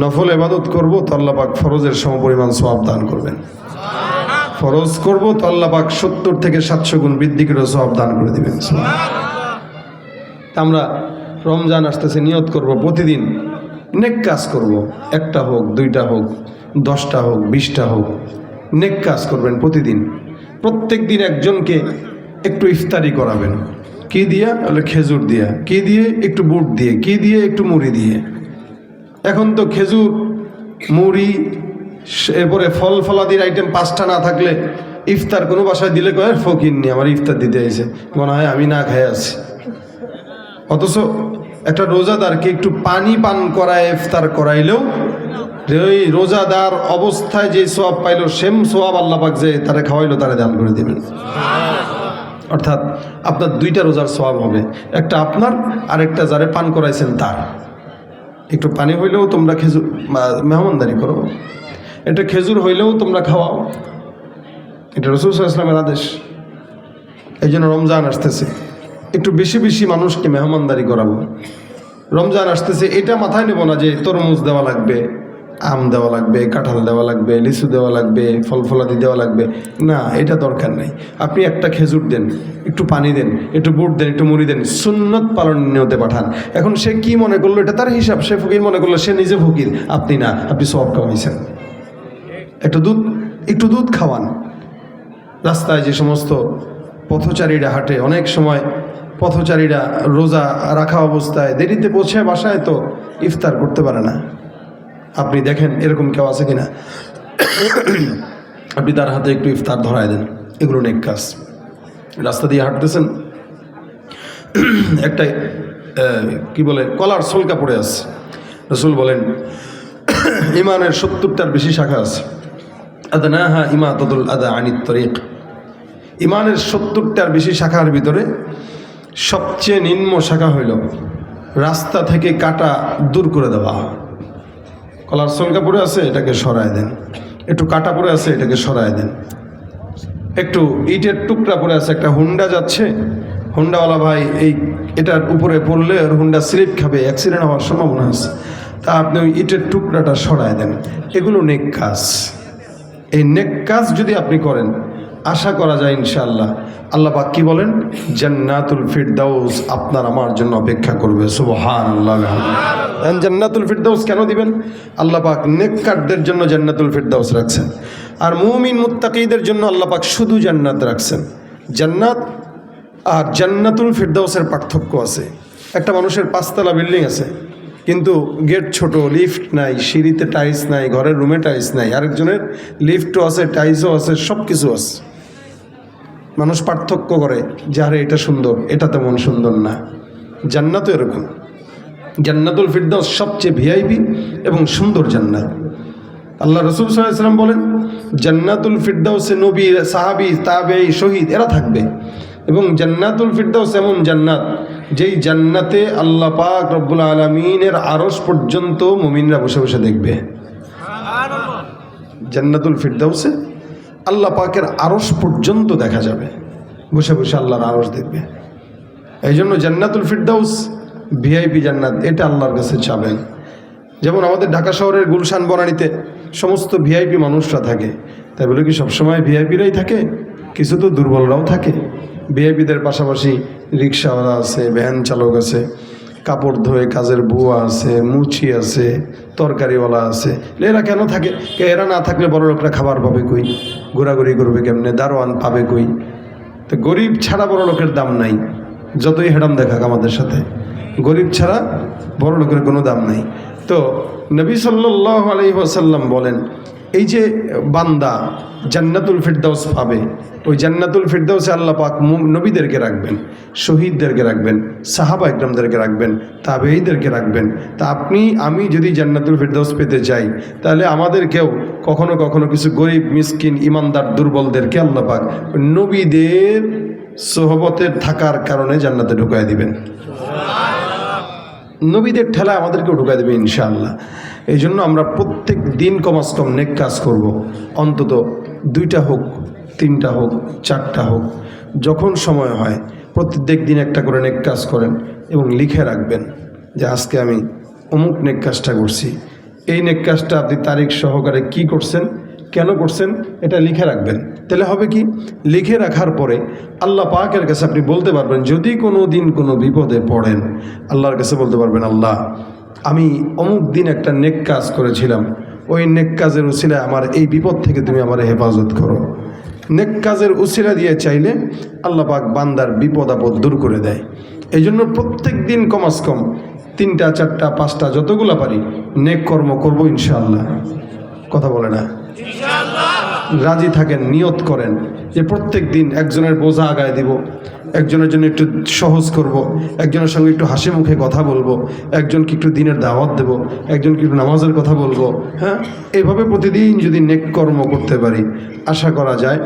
নফল ইবাদত করবো তো আল্লাহ পাক ফরজের সমপরিমাণ সওয়াব দান করবেন। ফরজ করবো তো আল্লাহ পাক 70 থেকে 700 গুণ বৃদ্ধি করে সওয়াব দান করে দিবেন। আমরা রমজান আসতেছে, নিয়ত করব প্রতিদিন নেক কাজ করব। একটা হোক, 2টা হোক, 10টা হোক, 20টা হোক, নেক কাজ করবেন প্রতিদিন। প্রত্যেক দিন একজনকে একটু ইফতারি করাবেন। কি দিয়া? বলে খেজুর দিয়া। কি দিয়ে? একটু বুট দিয়ে। কি দিয়ে? একটু মুড়ি দিয়ে। এখন তো খেজুর, মুড়ি, এরপরে ফল ফলাদির আইটেম 5টা না থাকলে ইফতার কোনো বাসায় দিলে কয় ফকির নি আমার ইফতার দিতে এসে, মনে হয় আমি না খেয়ে আছি। অথচ একটা রোজাদারকে একটু পানি পান করায় ইফতার করাইলেও ওই রোজাদার অবস্থায় যে সোয়াব পাইল, সেম সোয়াব আল্লাহ পাক যে তারা খাওয়াইলো তারা দান করে দেবেন। অর্থাৎ আপনার 2টা রোজার সোয়াব হবে, একটা আপনার আর একটা যারে পান করাইছেন তার। একটু পানি হইলেও তোমরা খেজুর মেহমানদারি করো, এটা খেজুর হইলেও তোমরা খাওয়াও। এটা রাসূল সাল্লাল্লাহু আলাইহি ওয়াসাল্লামের আদেশ। এই জন্য রমজান আসতেছে, একটু বেশি বেশি মানুষকে মেহমানদারি করাবো। রমজান আসতেছে, এটা মাথায় নেব না যে তরমুজ দেওয়া লাগবে, আম দেওয়া লাগবে, কাঁঠাল দেওয়া লাগবে, লিচু দেওয়া লাগবে, ফল ফলাদি দেওয়া লাগবে। না, এটা দরকার নেই। আপনি একটা খেজুর দেন, একটু পানি দেন, একটু বুট দেন, একটু মুড়ি দেন, সুন্নত পালন নিয়তে পাঠান। এখন সে কি মনে করলো এটা তার হিসাব। সে ফকির মনে করলো, সে নিজে ফকির, আপনি না, আপনি সওয়াব কামাইছেন। একটু দুধ খাওয়ান। রাস্তায় যে সমস্ত পথচারীরা হাঁটে, অনেক সময় পথচারীরা রোজা রাখা অবস্থায় দেরিতে পৌঁছে বাসায় তো ইফতার করতে পারে না। আপনি দেখেন এরকম কেউ আছে কিনা, আপনি তার হাতে একটু ইফতার ধরায় দেন। এগুলো নেক কাজ। রাস্তা দিয়ে হাঁটতেছেন, একটা কি বলে কলার ছলকা পড়ে আছে। রাসূল বলেন ইমানের 70টার বেশি শাখা আছে। আদনাহা ইমাতাতুল আদা আনিত তরিক। ইমানের 70টার বেশি শাখার ভিতরে সবচেয়ে নিম্ন শাখা হইল রাস্তা থেকে কাটা দূর করে দেওয়া। কলার ছলকা পড়ে আছে, এটাকে সরায় দেন। একটু কাটা পড়ে আছে, এটাকে সরায় দেন। একটু ইটের টুকরা পড়ে আছে, একটা হুন্ডা যাচ্ছে, হুন্ডাওয়ালা ভাই এটার উপরে পড়লে ওর হুন্ডা স্লিপ খাবে, অ্যাক্সিডেন্ট হওয়ার সম্ভাবনা আছে, তা আপনি ওই ইটের টুকরাটা সরায় দেন। এগুলো নেক কাজ। এই নেক কাজ যদি আপনি করেন, আশা করা যায় ইনশাআল্লাহ আল্লাহ পাক কি বলেন, জান্নাতুল ফিরদাউস আপনার আমার জন্য অপেক্ষা করবে। সুবহানাল্লাহ। জান্নাতুল ফিরদাউস কেন দিবেন? আল্লাহ পাক নেককারদের জন্য জান্নাতুল ফিরদাউস রাখছেন, আর মুমিন মুত্তাকিদের জন্য আল্লাহ পাক শুধু জান্নাত রাখছেন। জান্নাত আর জান্নাতুল ফিরদাউসের পার্থক্য আছে। একটা মানুষের 5 তলা বিল্ডিং আছে, কিন্তু গেট ছোট, লিফট নাই, সিঁড়িতে টাইলস নাই, ঘরের রুমে টাইলস নাই। আরেকজনের লিফটও আছে, টাইলসও আছে, সব কিছু আছে। মানুষ পার্থক্য করে যে আরে এটা সুন্দর, এটা তেমন সুন্দর না। জান্নাতও এরকম। জান্নাতুল ফিরদাউস সবচেয়ে ভিআইপি এবং সুন্দর জান্নাত। আল্লাহ রাসূল সাল্লাল্লাহু আলাইহি ওয়াসাল্লাম বলেন, জান্নাতুল ফিরদাউসে নবী, সাহাবী, তাবেঈ, শহীদ এরা থাকবে। এবং জান্নাতুল ফিরদাউস এমন জান্নাত, যেই জান্নাতে আল্লাহ পাক রব্বুল আলামিনের আরশ পর্যন্ত মুমিনরা বসে বসে দেখবে। জান্নাতুল ফিরদাউসে আল্লাহ পাকের আরশ পর্যন্ত দেখা যাবে, বসে বসে আল্লাহর আরশ দেখবে। এই জন্য জান্নাতুল ফিরদাউস ভিআইপি জান্নাত, এটা আল্লাহর কাছে চাবেন। যেমন আমাদের ঢাকা শহরের গুলশান বনানীতে সমস্ত ভিআইপি মানুষরা থাকে, তাই বলে কি সবসময় ভিআইপিরাই থাকে? কিছু তো দুর্বলরাও থাকে। ভিআইপিদের পাশাপাশি রিক্সাওয়ালা আছে, ভ্যান চালক আছে, কাপড় ধোয়ে কাজের বুয়া আছে, মুচি আছে, তরকারিওয়ালা আছে। এরা কেন থাকে? এরা না থাকলে বড় লোকরা খাবার পাবে কই? ঘোরাঘুরি করবে কেমনে? দারোয়ান পাবে কই? তো গরিব ছাড়া বড় লোকের দাম নাই, যতই হেডাম দেখাক আমাদের সাথে। গরিব ছাড়া বড় লোকের কোনো দাম নাই। তো নবী সাল্লাল্লাহু আলাইহি ওয়াসাল্লাম বলেন, এই যে বান্দা জান্নাতুল ফিরদাউস পাবে, ওই জান্নাতুল ফিরদাউসে আল্লাহ পাক নবীদেরকে রাখবেন, শহীদদেরকে রাখবেন, সাহাবা ইকরামদেরকে রাখবেন, তাবেঈদেরকে রাখবেন। তা আপনি আমি যদি জান্নাতুল ফিরদাউস পেতে চাই, তাহলে আমাদেরকেও কখনো কখনো কিছু গরিব, মিসকিন, ইমানদার, দুর্বলদেরকে আল্লাহ পাক নবীদের সোহবতের থাকার কারণে জান্নাতে ঢুকায় দিবেন। নবীদের ঠেলা আমাদেরকেও ঢুকায় দেবে ইনশাআল্লাহ। এই জন্য আমরা প্রত্যেক দিন কমাস কম নেক কাজ করব। অন্তত 2টা হোক, 3টা হোক, 4টা হোক, যখন সময় হয় প্রত্যেক দিন একটা করে নেক কাজ করেন এবং লিখে রাখবেন যে আজকে আমি অমুক নেক কাজটা করছি। এই নেক কাজটা আপনি তারিখ সহকারে কি করছেন, কেন করছেন, এটা লিখে রাখবেন। তাহলে হবে কি, লিখে রাখার পরে আল্লাহ পাকের কাছে আপনি বলতে পারবেন, যদি কোনো দিন কোনো বিপদে পড়েন, আল্লাহর কাছে বলতে পারবেন, আল্লাহ আমি অমুক দিন একটা নেক কাজ করেছিলাম, ওই নেক কাজের উসিলায় আমার এই বিপদ থেকে তুমি আমার হেফাজত করো। নেক কাজের উসিলা দিয়ে চাইলে আল্লাহ পাক বান্দার বিপদ আপদ দূর করে দেয়। এই জন্য প্রত্যেক দিন কমাস কম 3টা, 4টা, 5টা যতগুলো পারি নেক কর্ম করবো ইনশাআল্লাহ। কথা বলে না? রাজি থাকেন, নিয়ত করেন যে প্রত্যেক দিন একজনের বোঝা আগায় দিব, একজনের জন্য একটু সহজ করব, একজনের সঙ্গে একটু হাসি মুখে কথা বলবো, একজনকে একটু দিনের দাওয়াত দেব, একজনকে একটু নামাজের কথা বলবো। হ্যাঁ, এইভাবে প্রতিদিন যদি নেক কর্ম করতে পারি, আশা করা যায়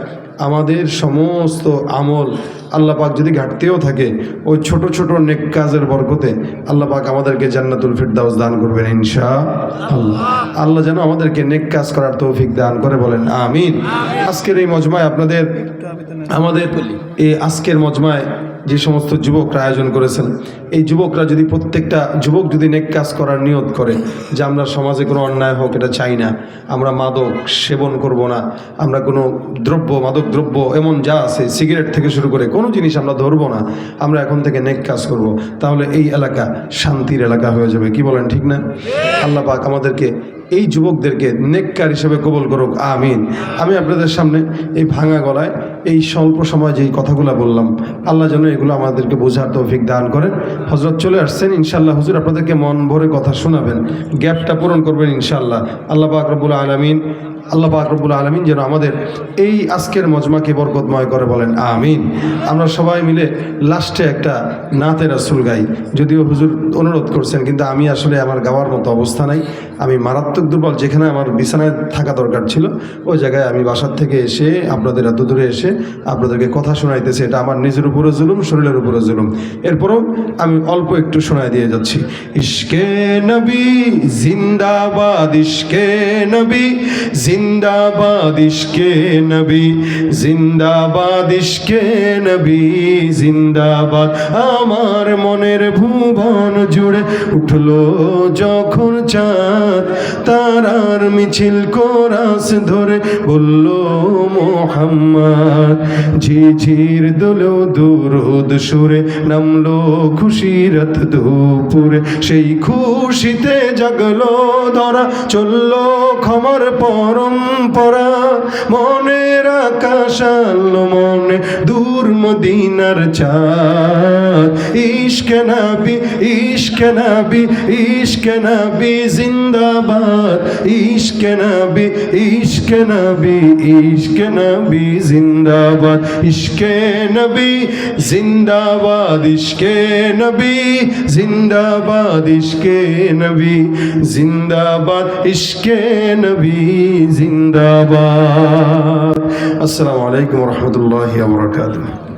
আমাদের সমস্ত আমল আল্লাহ পাক যদি ঘাটতেও থাকে, ওই ছোট ছোট নেক কাজের বরকতে আল্লাহ পাক আমাদেরকে জান্নাতুল ফিরদাউস দান করবেন ইনশাআল্লাহ। আল্লাহ যেন আমাদেরকে নেক কাজ করার তৌফিক দান করে, বলেন আমিন। আজকের এই মজমায় আমাদের এই আজকের মজমায় যে সমস্ত যুবকরা আয়োজন করেছেন, এই যুবকরা যদি প্রত্যেকটা যুবক যদি নেক কাজ করার নিয়ত করে যে আমরা সমাজে কোনো অন্যায় হোক এটা চাই না, আমরা মাদক সেবন করব না, আমরা কোনো মাদক দ্রব্য এমন যা আছে সিগারেট থেকে শুরু করে কোনো জিনিস আমরা ধরবো না, আমরা এখন থেকে নেক কাজ করব, তাহলে এই এলাকা শান্তির এলাকা হয়ে যাবে। কি বলেন, ঠিক না? আল্লাহ পাক আমাদেরকে এই যুবকদেরকে নেককার হিসেবে কবুল করুক, আমিন। আমি আপনাদের সামনে এই ভাঙা গলায় এই স্বল্প সময় যেই কথাগুলো বললাম, আল্লাহ যেন এগুলো আমাদেরকে বোঝার তৌফিক দান করেন। হযরত চলে আসছেন ইনশাআল্লাহ, হুজুর আপনাদেরকে মন ভরে কথা শোনাবেন, গ্যাপটা পূরণ করবেন ইনশাআল্লাহ। আল্লাহ পাক রব্বুল আলামিন যেন আমাদের এই আজকের মজমাকে বরকতময় করে, বলেন আমিন। আমরা সবাই মিলে লাস্টে একটা নাতে রাসূল গাই, যদিও হুজুর অনুরোধ করছেন, কিন্তু আমি আসলে আমার গাওয়ার মতো অবস্থা নাই, আমি মারাত্মক দুর্বল। যেখানে আমার বিছানায় থাকা দরকার ছিল ওই জায়গায় আমি বাসার থেকে এসে আপনাদের এত দূরে এসে আপনাদেরকে কথা শোনাইতেছি, এটা আমার নিজের উপরে জুলুম, শরীরের উপরে জুলুম। এরপরও আমি অল্প একটু শোনাই দিয়ে যাচ্ছি। ইশকে নবী জিন্দাবাদ, ইশকে নবী জিন্দাবাদ ইশকে নবী, জিন্দাবাদ ইশকে নবী, জিন্দাবাদ। আমার মনের ভুবন জুড়ে উঠলো যখন চাঁদ, তারার মিছিল কোরাস ধরে বলল মোহাম্মদ। ঝিঝির দোলো দুরুদ সুরে নামলো খুশিরত দুপুরে, সেই খুশিতে জাগলো ধরা, চললো ক্ষমার পরম্পরা। মনের আকাশ আলো মনে দূর মদিনার চাঁদ। ইশকে নবী, ইশকে নবী, ইশকে নবী জিন্দাবাদ। ইশকে নবী, ইশকে নবী, ইশকে নবী জিন্দাবাদ। ইশকে নবী জিন্দাবাদ, ইশকে নবী জিন্দাবাদ, ইশকে নবী জিন্দাবাদ, ইশকে নবী জিন্দাবাদ। আসসালামু আলাইকুম ওয়া রাহমাতুল্লাহি ওয়া বারাকাতুহু।